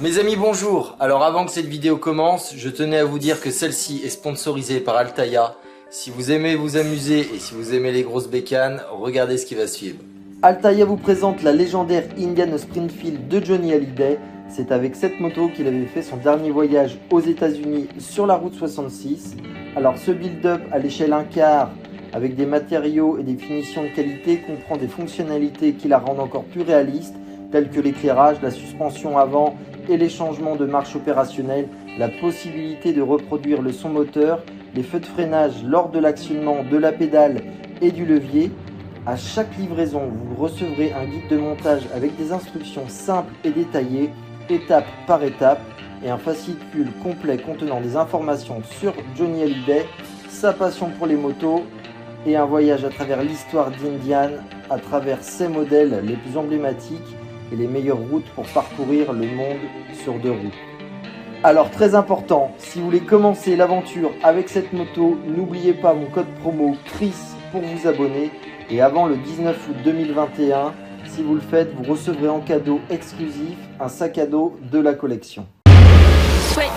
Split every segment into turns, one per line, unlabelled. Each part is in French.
Mes amis, bonjour. Alors avant que cette vidéo commence, je tenais à vous dire que celle-ci est sponsorisée par Altaïa. Si vous aimez vous amuser et si vous aimez les grosses bécanes, regardez ce qui va suivre. Altaïa vous présente la légendaire Indian Springfield de Johnny Hallyday. C'est avec cette moto qu'il avait fait son dernier voyage aux États-Unis sur la route 66. Alors ce build-up à l'échelle 1/4 avec des matériaux et des finitions de qualité comprend des fonctionnalités qui la rendent encore plus réaliste, telles que l'éclairage, la suspension avant et les changements de marche opérationnelle, la possibilité de reproduire le son moteur, les feux de freinage lors de l'actionnement de la pédale et du levier. À chaque livraison, vous recevrez un guide de montage avec des instructions simples et détaillées, étape par étape, et un fascicule complet contenant des informations sur Johnny Hallyday, sa passion pour les motos, et un voyage à travers l'histoire d'Indian, à travers ses modèles les plus emblématiques et les meilleures routes pour parcourir le monde sur 2 roues. Alors très important, si vous voulez commencer l'aventure avec cette moto, n'oubliez pas mon code promo CHRIS pour vous abonner. Et avant le 19 août 2021, si vous le faites, vous recevrez en cadeau exclusif un sac à dos de la collection.
Switch.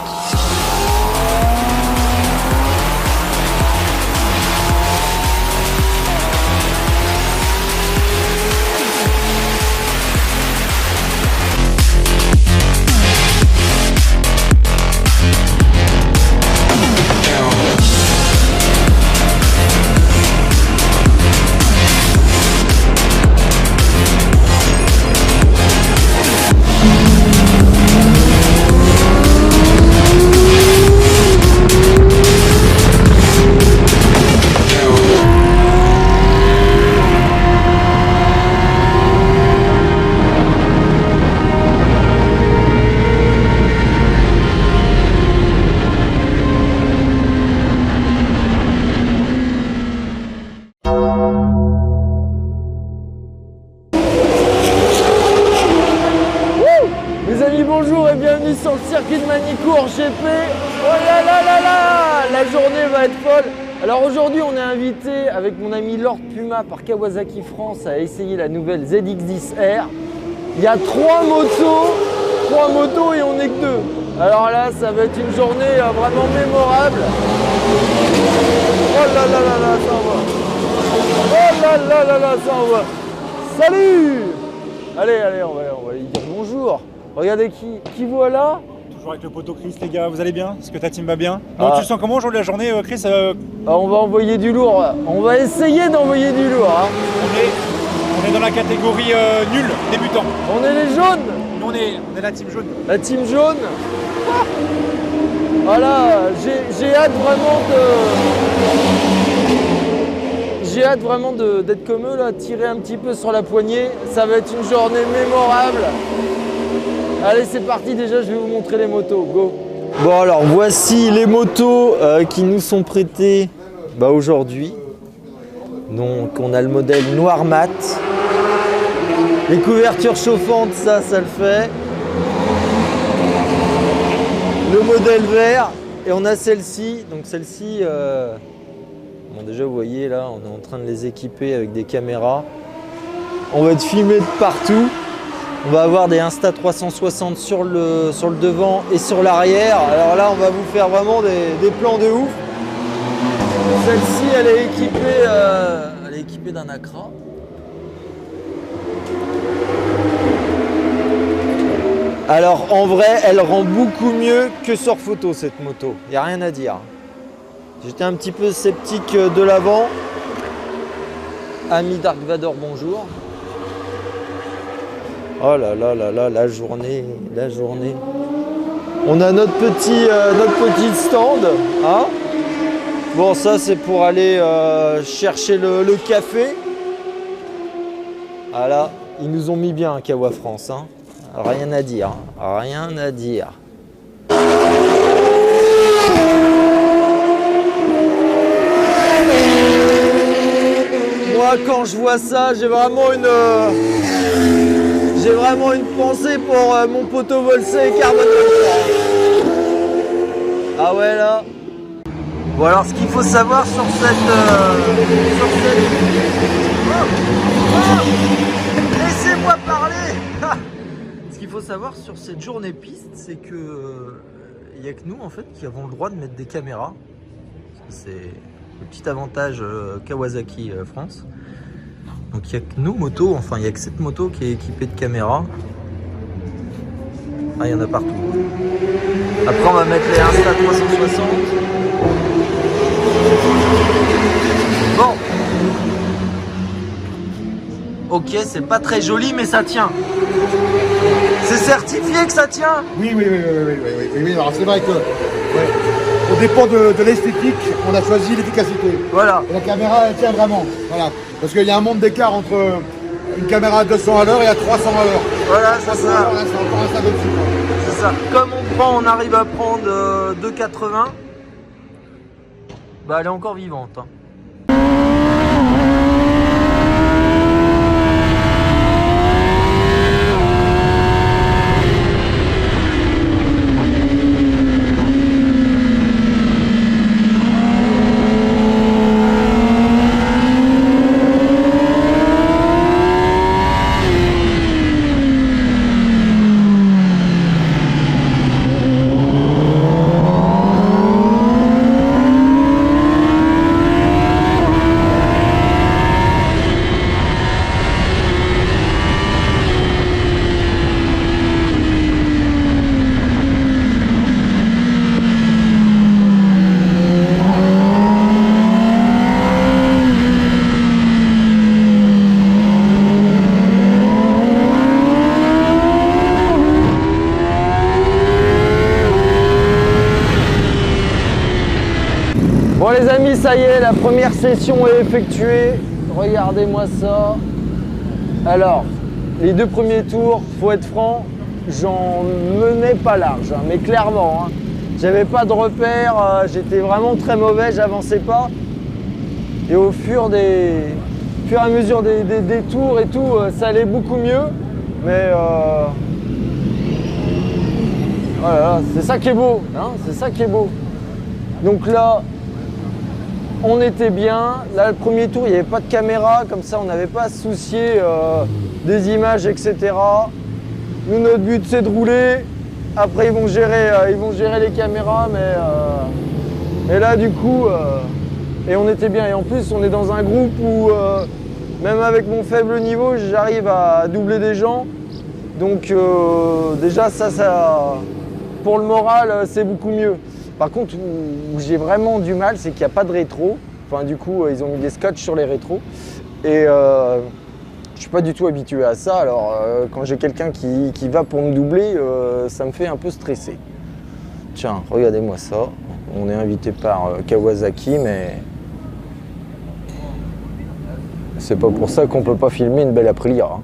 Mes amis, bonjour et bienvenue sur le circuit de Manicourt GP. Oh là là là là, la journée va être folle. Alors aujourd'hui, on est invité avec mon ami Lord Puma par Kawasaki France à essayer la nouvelle ZX-10R. Il y a 3 motos et on n'est que 2. Alors là, ça va être une journée vraiment mémorable. Oh là là là là, ça envoie. Oh là là là là, ça envoie. Salut! Allez, on va lui dire bonjour. Regardez qui voilà.
Toujours avec le poteau Chris, les gars, vous allez bien? Est-ce que ta team va bien? Bon, tu sens comment aujourd'hui la journée, Chris?
On va envoyer du lourd. On va essayer d'envoyer du lourd. Hein.
On est dans la catégorie nul, débutant.
On est les jaunes.
Nous, on est la team jaune.
La team jaune. Voilà, j'ai hâte vraiment d'être comme eux, là, tirer un petit peu sur la poignée. Ça va être une journée mémorable. Allez, c'est parti, déjà je vais vous montrer les motos, go. Bon alors voici les motos qui nous sont prêtées aujourd'hui. Donc on a le modèle noir mat. Les couvertures chauffantes, ça le fait. Le modèle vert. Et on a celle-ci. Donc celle-ci, bon déjà vous voyez là, on est en train de les équiper avec des caméras. On va être filmé de partout. On va avoir des Insta360 sur le devant et sur l'arrière. Alors là, on va vous faire vraiment des plans de ouf. Celle-ci, elle est équipée d'un Accra. Alors en vrai, elle rend beaucoup mieux que sur photo cette moto. Il n'y a rien à dire. J'étais un petit peu sceptique de l'avant. Ami Dark Vador, bonjour. Oh là là là là, la journée. On a notre petit stand. Hein, bon, ça c'est pour aller chercher le café. Voilà, ils nous ont mis bien Kawa France. Hein. Rien à dire. Moi, quand je vois ça, j'ai vraiment une pensée pour mon poteau Volsé Carbone. Ah ouais là. Bon alors ce qu'il faut savoir sur cette... Laissez-moi parler. Ce qu'il faut savoir sur cette journée piste, c'est que il n'y a que nous en fait qui avons le droit de mettre des caméras. C'est le petit avantage Kawasaki France. Donc il n'y a que nos motos, enfin il n'y a que cette moto qui est équipée de caméras. Ah, il y en a partout. Après on va mettre les Insta360. Bon. Ok, c'est pas très joli mais ça tient. C'est certifié que ça tient.
Oui. Alors c'est vrai que au dépend de l'esthétique, on a choisi l'efficacité.
Voilà.
Et la caméra, elle tient vraiment. Voilà. Parce qu'il y a un monde d'écart entre une caméra à 200 à l'heure et à 300 à l'heure.
Voilà, c'est ça.
C'est encore un stade au-dessus.
C'est ça. Comme on arrive à prendre 2,80, bah elle est encore vivante. Hein. Bon les amis, ça y est, la première session est effectuée. Regardez-moi ça. Alors, les 2 premiers tours, faut être franc, j'en menais pas large, hein, mais clairement. Hein. J'avais pas de repère, j'étais vraiment très mauvais, j'avançais pas. Et au fur et à mesure des tours et tout, ça allait beaucoup mieux. Mais voilà, c'est ça qui est beau, hein, c'est ça qui est beau. Donc là, on était bien. Là, le premier tour, il n'y avait pas de caméra, comme ça, on n'avait pas à se soucier des images, etc. Nous, notre but, c'est de rouler. Après, ils vont gérer les caméras, mais là, du coup, et on était bien. Et en plus, on est dans un groupe où, même avec mon faible niveau, j'arrive à doubler des gens. Donc, déjà, ça, pour le moral, c'est beaucoup mieux. Par contre, où j'ai vraiment du mal, c'est qu'il n'y a pas de rétro. Enfin, du coup, ils ont mis des scotch sur les rétros. Et je ne suis pas du tout habitué à ça. Alors, quand j'ai quelqu'un qui va pour me doubler, ça me fait un peu stresser. Tiens, regardez-moi ça. On est invité par Kawasaki, mais c'est pas pour ça qu'on ne peut pas filmer une belle Aprilia. Hein.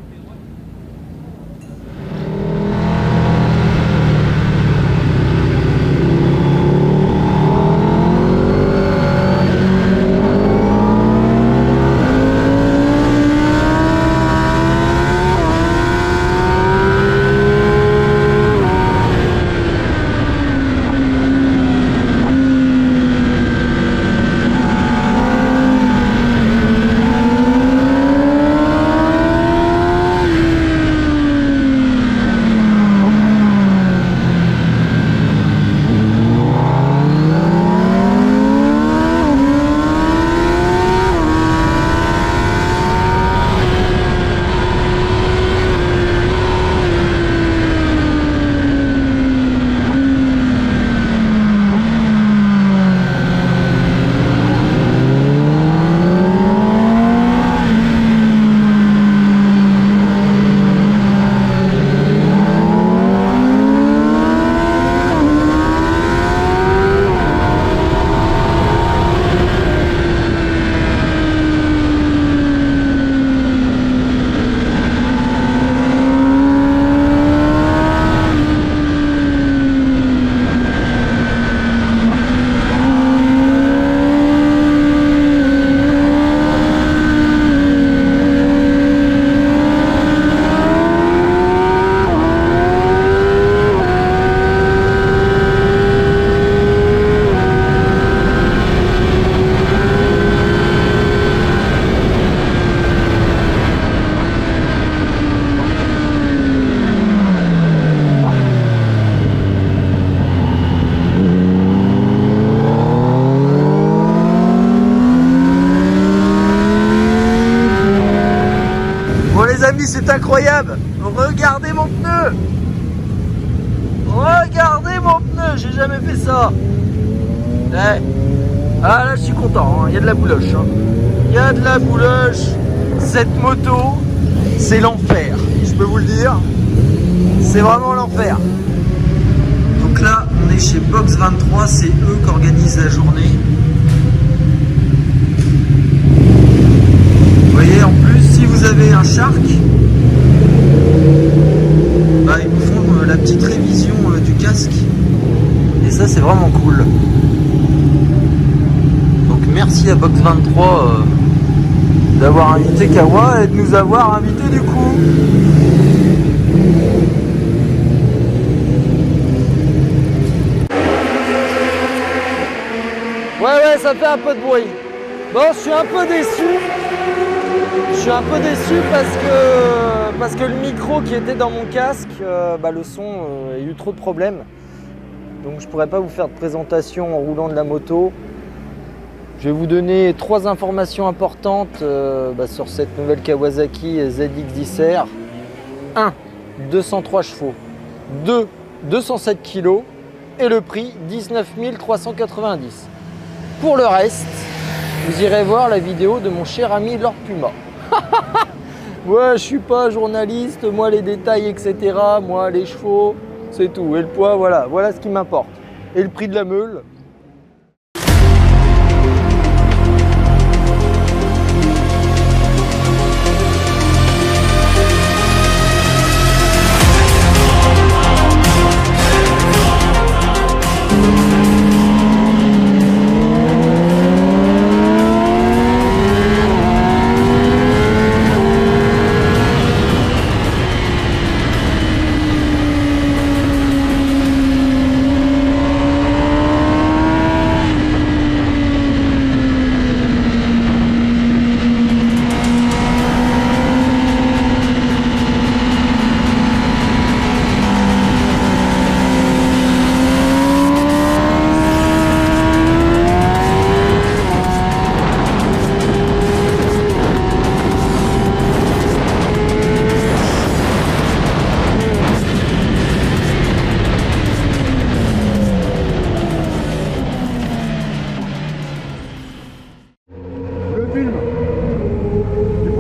incroyable. Regardez mon pneu. Regardez mon pneu, j'ai jamais fait ça. Ouais. Ah là je suis content, il y a de la bouloche. Il y a de la bouloche. Cette moto, c'est l'enfer. Je peux vous le dire. C'est vraiment l'enfer. Donc là, on est chez Box 23, c'est eux qui organisent la journée. Vous voyez, en plus, si vous avez un Shark, bah, ils vous font la petite révision du casque. Et ça, c'est vraiment cool. Donc merci à Box 23 d'avoir invité Kawa et de nous avoir invité du coup. Ouais, ça fait un peu de bruit. Bon, je suis un peu déçu. Je suis un peu déçu parce que le micro qui était dans mon casque, le son, il y a eu trop de problèmes. Donc je pourrais pas vous faire de présentation en roulant de la moto. Je vais vous donner 3 informations importantes sur cette nouvelle Kawasaki ZX-10R. 1. 203 chevaux. 2. 207 kg. Et le prix, 19 390. Pour le reste, vous irez voir la vidéo de mon cher ami Lord Puma. Ouais, je suis pas journaliste, moi les détails, etc. Moi les chevaux, c'est tout. Et le poids, voilà ce qui m'importe. Et le prix de la meule.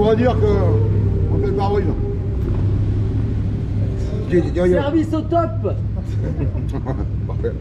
On va dire qu'on fait le pare-brise.
Service au top.
Parfait.